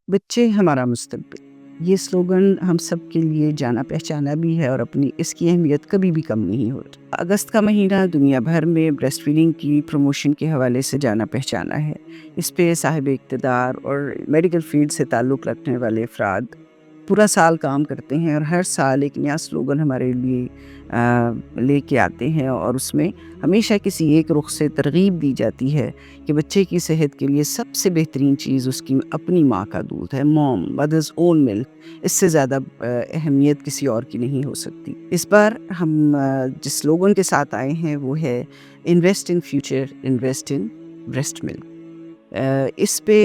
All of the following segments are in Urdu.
بچے ہمارا مستقبل، یہ سلوگن ہم سب کے لیے جانا پہچانا بھی ہے اور اپنی اس کی اہمیت کبھی بھی کم نہیں ہوتی۔ اگست کا مہینہ دنیا بھر میں بریسٹ فیڈنگ کی پروموشن کے حوالے سے جانا پہچانا ہے۔ اس پہ صاحب اقتدار اور میڈیکل فیلڈ سے تعلق رکھنے والے افراد پورا سال کام کرتے ہیں اور ہر سال ایک نیا سلوگن ہمارے لیے لے کے آتے ہیں، اور اس میں ہمیشہ کسی ایک رخ سے ترغیب دی جاتی ہے کہ بچے کی صحت کے لیے سب سے بہترین چیز اس کی اپنی ماں کا دودھ ہے، مدرز اون ملک۔ اس سے زیادہ اہمیت کسی اور کی نہیں ہو سکتی۔ اس بار ہم جس سلوگن کے ساتھ آئے ہیں وہ ہے invest in future, invest in breast milk. اس پہ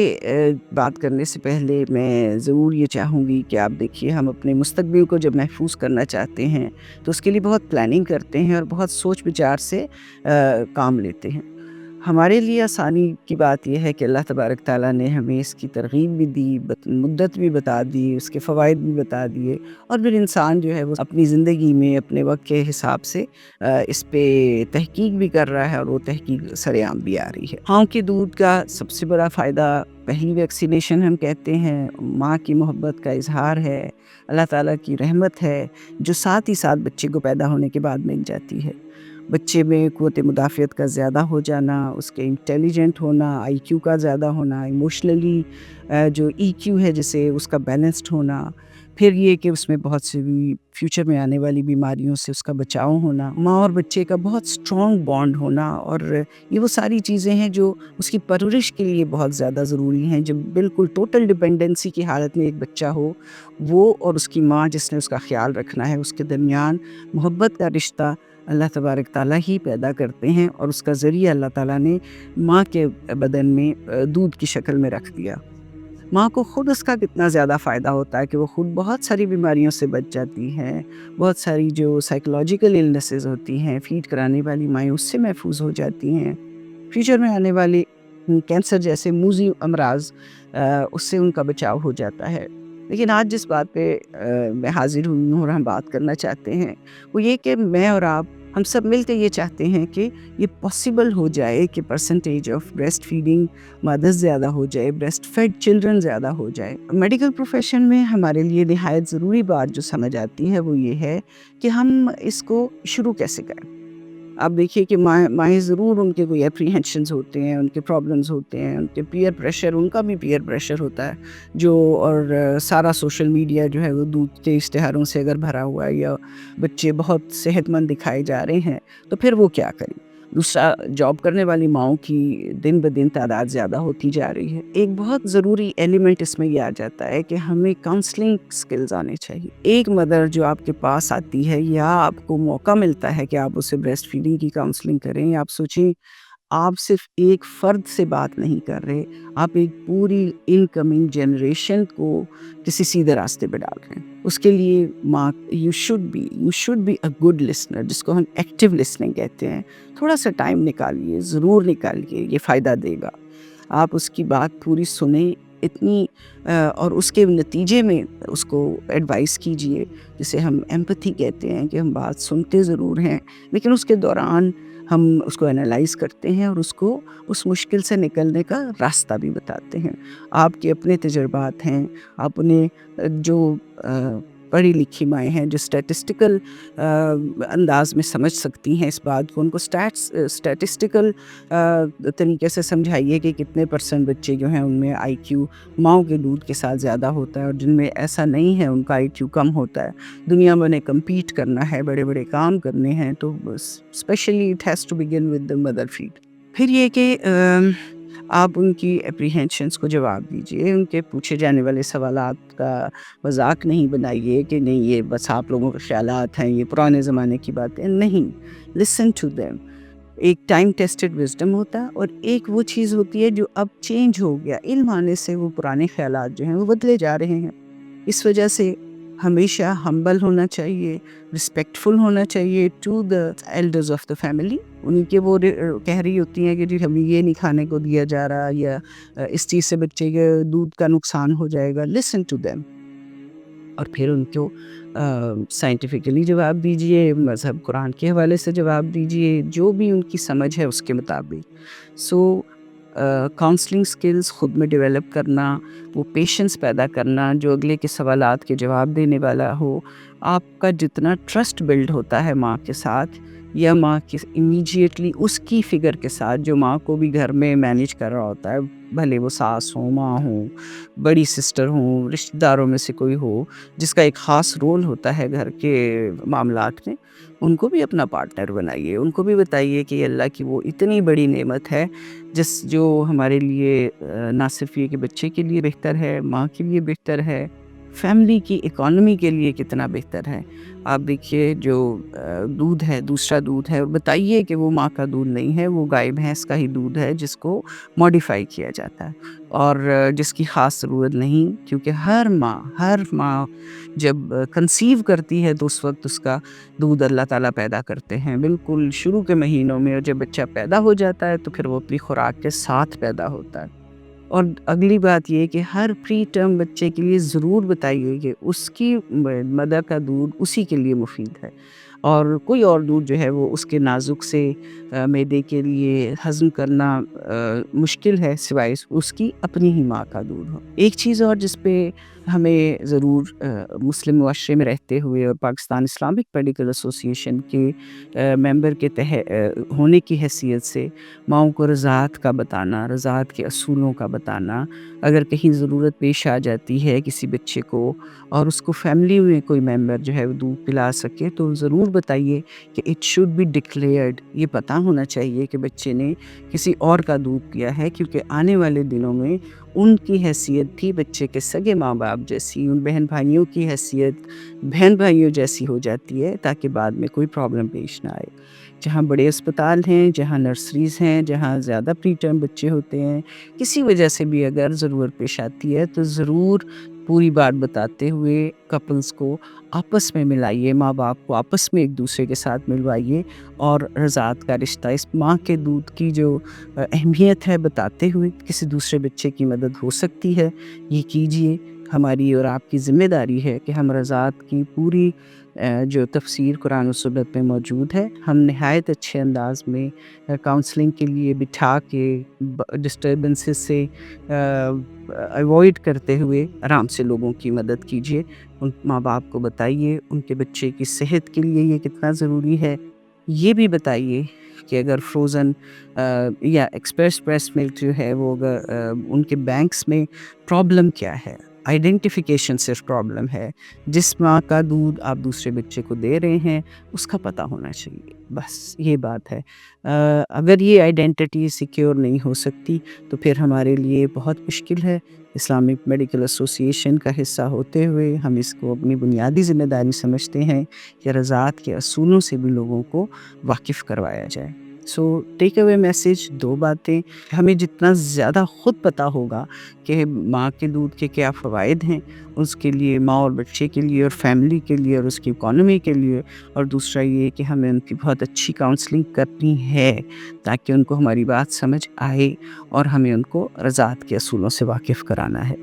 بات کرنے سے پہلے میں ضرور یہ چاہوں گی کہ آپ دیکھیے، ہم اپنے مستقبل کو جب محفوظ کرنا چاہتے ہیں تو اس کے لیے بہت پلاننگ کرتے ہیں اور بہت سوچ بچار سے کام لیتے ہیں۔ ہمارے لیے آسانی کی بات یہ ہے کہ اللہ تبارک تعالیٰ نے ہمیں اس کی ترغیب بھی دی، مدت بھی بتا دی، اس کے فوائد بھی بتا دیے، اور پھر انسان جو ہے وہ اپنی زندگی میں اپنے وقت کے حساب سے اس پہ تحقیق بھی کر رہا ہے، اور وہ تحقیق سرعام بھی آ رہی ہے۔ ماں کے دودھ کا سب سے بڑا فائدہ پہلی ویکسینیشن ہم کہتے ہیں، ماں کی محبت کا اظہار ہے، اللہ تعالیٰ کی رحمت ہے جو ساتھ ہی ساتھ بچے کو پیدا ہونے کے بعد مل جاتی ہے۔ بچے میں قوت مدافعت کا زیادہ ہو جانا، اس کے انٹیلیجنٹ ہونا، آئی کیو کا زیادہ ہونا، ایموشنلی جو ای کیو ہے جسے اس کا بیلنسڈ ہونا، پھر یہ کہ اس میں بہت سی فیوچر میں آنے والی بیماریوں سے اس کا بچاؤ ہونا، ماں اور بچے کا بہت سٹرونگ بانڈ ہونا، اور یہ وہ ساری چیزیں ہیں جو اس کی پرورش کے لیے بہت زیادہ ضروری ہیں۔ جب بالکل ٹوٹل ڈپینڈنسی کی حالت میں ایک بچہ ہو، وہ اور اس کی ماں جس نے اس کا خیال رکھنا ہے، اس کے درمیان محبت کا رشتہ اللہ تبارک تعالیٰ ہی پیدا کرتے ہیں، اور اس کا ذریعہ اللہ تعالیٰ نے ماں کے بدن میں دودھ کی شکل میں رکھ دیا۔ ماں کو خود اس کا کتنا زیادہ فائدہ ہوتا ہے کہ وہ خود بہت ساری بیماریوں سے بچ جاتی ہیں، بہت ساری جو سائیکولوجیکل النیسز ہوتی ہیں، فیڈ کرانے والی مائیں اس سے محفوظ ہو جاتی ہیں، فیوچر میں آنے والے کینسر جیسے موذی امراض اس سے ان کا بچاؤ ہو جاتا ہے۔ لیکن آج جس بات پہ میں حاضر ہوئی ہوں اور ہم بات کرنا چاہتے ہیں وہ یہ کہ میں اور آپ ہم سب مل کے یہ چاہتے ہیں کہ یہ پاسبل ہو جائے کہ percentage of breast feeding mothers زیادہ ہو جائے، بریسٹ فیڈ چلڈرن زیادہ ہو جائے۔ میڈیکل پروفیشن میں ہمارے لیے نہایت ضروری بات جو سمجھ آتی ہے وہ یہ ہے کہ ہم اس کو شروع کیسے کریں۔ آپ دیکھیے کہ مائیں ضرور ان کے کوئی اپریہنشنز ہوتے ہیں، ان کے پرابلمز ہوتے ہیں، ان کے پیئر پریشر، ان کا بھی پیئر پریشر ہوتا ہے جو، اور سارا سوشل میڈیا جو ہے وہ دودھ کے اشتہاروں سے اگر بھرا ہوا ہے، یا بچے بہت صحت مند دکھائے جا رہے ہیں تو پھر وہ کیا کریں۔ دوسرا، جاب کرنے والی ماؤں کی دن بدن تعداد زیادہ ہوتی جا رہی ہے۔ ایک بہت ضروری ایلیمنٹ اس میں یہ آ جاتا ہے کہ ہمیں کاؤنسلنگ سکلز آنے چاہیے۔ ایک مدر جو آپ کے پاس آتی ہے یا آپ کو موقع ملتا ہے کہ آپ اسے بریسٹ فیڈنگ کی کاؤنسلنگ کریں، آپ سوچیں آپ صرف ایک فرد سے بات نہیں کر رہے، آپ ایک پوری انکمنگ جنریشن کو کسی سیدھے راستے پہ ڈال رہے ہیں۔ اس کے لیے ماں you should be a good listener, جس کو ہم ایکٹیو لسننگ کہتے ہیں۔ تھوڑا سا ٹائم نکالیے، ضرور نکالیے، یہ فائدہ دے گا۔ آپ اس کی بات پوری سنیں اتنی، اور اس کے نتیجے میں اس کو ایڈوائس کیجئے، جسے ہم ایمپتھی کہتے ہیں، کہ ہم بات سنتے ضرور ہیں لیکن اس کے دوران ہم اس کو انالائز کرتے ہیں اور اس کو اس مشکل سے نکلنے کا راستہ بھی بتاتے ہیں۔ آپ کے اپنے تجربات ہیں، اپنے جو پڑھی لکھی مائیں ہیں جو اسٹیٹسٹیکل انداز میں سمجھ سکتی ہیں اس بات کو، ان کو اسٹیٹسٹیکل طریقے سے سمجھائیے کہ کتنے پرسنٹ بچے جو ہیں ان میں آئی کیو ماؤں کے دودھ کے ساتھ زیادہ ہوتا ہے، اور جن میں ایسا نہیں ہے ان کا آئی کیو کم ہوتا ہے۔ دنیا میں انہیں کمپیٹ کرنا ہے، بڑے بڑے کام کرنے ہیں، تو especially it has to begin with the mother feed. پھر یہ کہ آپ ان کی اپریہنشنس کو جواب دیجئے، ان کے پوچھے جانے والے سوالات کا مذاق نہیں بنائیے کہ نہیں یہ بس آپ لوگوں کے خیالات ہیں، یہ پرانے زمانے کی باتیں نہیں۔ Listen to them. ایک ٹائم ٹیسٹڈ وزڈم ہوتا ہے، اور ایک وہ چیز ہوتی ہے جو اب چینج ہو گیا، علم آنے سے وہ پرانے خیالات جو ہیں وہ بدلے جا رہے ہیں۔ اس وجہ سے ہمیشہ ہمبل ہونا چاہیے، رسپیکٹفل ہونا چاہیے to the elders of the family. ان کے وہ کہہ رہی ہوتی ہیں کہ جی ہمیں یہ نہیں کھانے کو دیا جا رہا، یا اس چیز سے بچے کے دودھ کا نقصان ہو جائے گا۔ لسن ٹو دیم، اور پھر ان کو سائنٹیفکلی جواب دیجئے، مذہب قرآن کے حوالے سے جواب دیجئے، جو بھی ان کی سمجھ ہے اس کے مطابق۔ کاؤنسلنگ سکلز خود میں ڈیولپ کرنا، وہ پیشنس پیدا کرنا جو اگلے کے سوالات کے جواب دینے والا ہو. آپ کا جتنا ٹرسٹ بلڈ ہوتا ہے ماں کے ساتھ یا ماں کے امیجیٹلی اس کی فگر کے ساتھ جو ماں کو بھی گھر میں مینیج کر رہا ہوتا ہے، بھلے وہ ساس ہوں، ماں ہوں، بڑی سسٹر ہوں، رشتہ داروں میں سے کوئی ہو جس کا ایک خاص رول ہوتا ہے گھر کے معاملات میں، ان کو بھی اپنا پارٹنر بنائیے. ان کو بھی بتائیے کہ اللہ کی وہ اتنی بڑی نعمت ہے جو ہمارے لیے نہ صرف یہ کہ بچے کے لیے بہتر ہے، ماں کے لیے بہتر ہے، فیملی کی اکانومی کے لیے کتنا بہتر ہے. آپ دیکھیے جو دودھ ہے، دوسرا دودھ ہے، بتائیے کہ وہ ماں کا دودھ نہیں ہے، وہ گائے بھینس کا ہی دودھ ہے جس کو ماڈیفائی کیا جاتا ہے اور جس کی خاص ضرورت نہیں. کیونکہ ہر ماں جب کنسیو کرتی ہے تو اس وقت اس کا دودھ اللہ تعالیٰ پیدا کرتے ہیں بالکل شروع کے مہینوں میں، اور جب بچہ پیدا ہو جاتا ہے تو پھر وہ اپنی خوراک کے ساتھ پیدا ہوتا ہے. اور اگلی بات یہ کہ ہر پری ٹرم بچے کے لیے ضرور بتائیے کہ اس کی مدر کا دودھ اسی کے لیے مفید ہے، اور کوئی اور دودھ جو ہے وہ اس کے نازک سے معدے کے لیے ہضم کرنا مشکل ہے سوائے اس کی اپنی ہی ماں کا دودھ ہو. ایک چیز اور جس پہ ہمیں ضرور مسلم معاشرے میں رہتے ہوئے اور پاکستان اسلامک میڈیکل ایسوسی ایشن کے ممبر کے ہونے کی حیثیت سے ماؤں کو رضاعت کا بتانا، رضاعت کے اصولوں کا بتانا، اگر کہیں ضرورت پیش آ جاتی ہے کسی بچے کو اور اس کو فیملی میں کوئی ممبر جو ہے وہ دودھ پلا سکے تو ضرور بتائیے کہ اٹ شوڈ بی ڈکلیئرڈ. یہ پتہ ہونا چاہیے کہ بچے نے کسی اور کا دودھ پیا ہے، کیونکہ آنے والے دنوں میں ان کی حیثیت بھی بچے کے سگے ماں باپ جیسی، ان بہن بھائیوں کی حیثیت بہن بھائیوں جیسی ہو جاتی ہے، تاکہ بعد میں کوئی پرابلم پیش نہ آئے. جہاں بڑے اسپتال ہیں، جہاں نرسریز ہیں، جہاں زیادہ پری ٹرم بچے ہوتے ہیں، کسی وجہ سے بھی اگر ضرورت پیش آتی ہے تو ضرور پوری بات بتاتے ہوئے کپلز کو آپس میں ملائیے، ماں باپ کو آپس میں ایک دوسرے کے ساتھ ملوائیے، اور رضاعت کا رشتہ، اس ماں کے دودھ کی جو اہمیت ہے بتاتے ہوئے کسی دوسرے بچے کی مدد ہو سکتی ہے یہ کیجیے. ہماری اور آپ کی ذمہ داری ہے کہ ہم رضاعت کی پوری جو تفسیر قرآن و سنت میں موجود ہے، ہم نہایت اچھے انداز میں کاؤنسلنگ کے لیے بٹھا کے ڈسٹربنسز سے ایوائڈ کرتے ہوئے آرام سے لوگوں کی مدد کیجیے. ان ماں باپ کو بتائیے ان کے بچے کی صحت کے لیے یہ کتنا ضروری ہے. یہ بھی بتائیے کہ اگر فروزن یا ایکسپریس بریسٹ ملک جو ہے وہ اگر ان کے بینکس میں پرابلم کیا ہے، آئیڈینٹیفیکیشن صرف پرابلم ہے. جس ماں کا دودھ آپ دوسرے بچے کو دے رہے ہیں اس کا پتہ ہونا چاہیے، بس یہ بات ہے. اگر یہ آئیڈینٹی سیکیور نہیں ہو سکتی تو پھر ہمارے لیے بہت مشکل ہے. اسلامک میڈیکل ایسوسی ایشن کا حصہ ہوتے ہوئے ہم اس کو اپنی بنیادی ذمہ داری سمجھتے ہیں کہ رضاعت کے اصولوں سے بھی لوگوں کو واقف کروایا جائے. سو ٹیک اوے میسج، دو باتیں. ہمیں جتنا زیادہ خود پتہ ہوگا کہ ماں کے دودھ کے کیا فوائد ہیں اس کے لیے، ماں اور بچے کے لیے اور فیملی کے لیے اور اس کی اکانومی کے لیے، اور دوسرا یہ کہ ہمیں ان کی بہت اچھی کاؤنسلنگ کرنی ہے تاکہ ان کو ہماری بات سمجھ آئے اور ہمیں ان کو رضاعت کے اصولوں سے واقف کرانا ہے.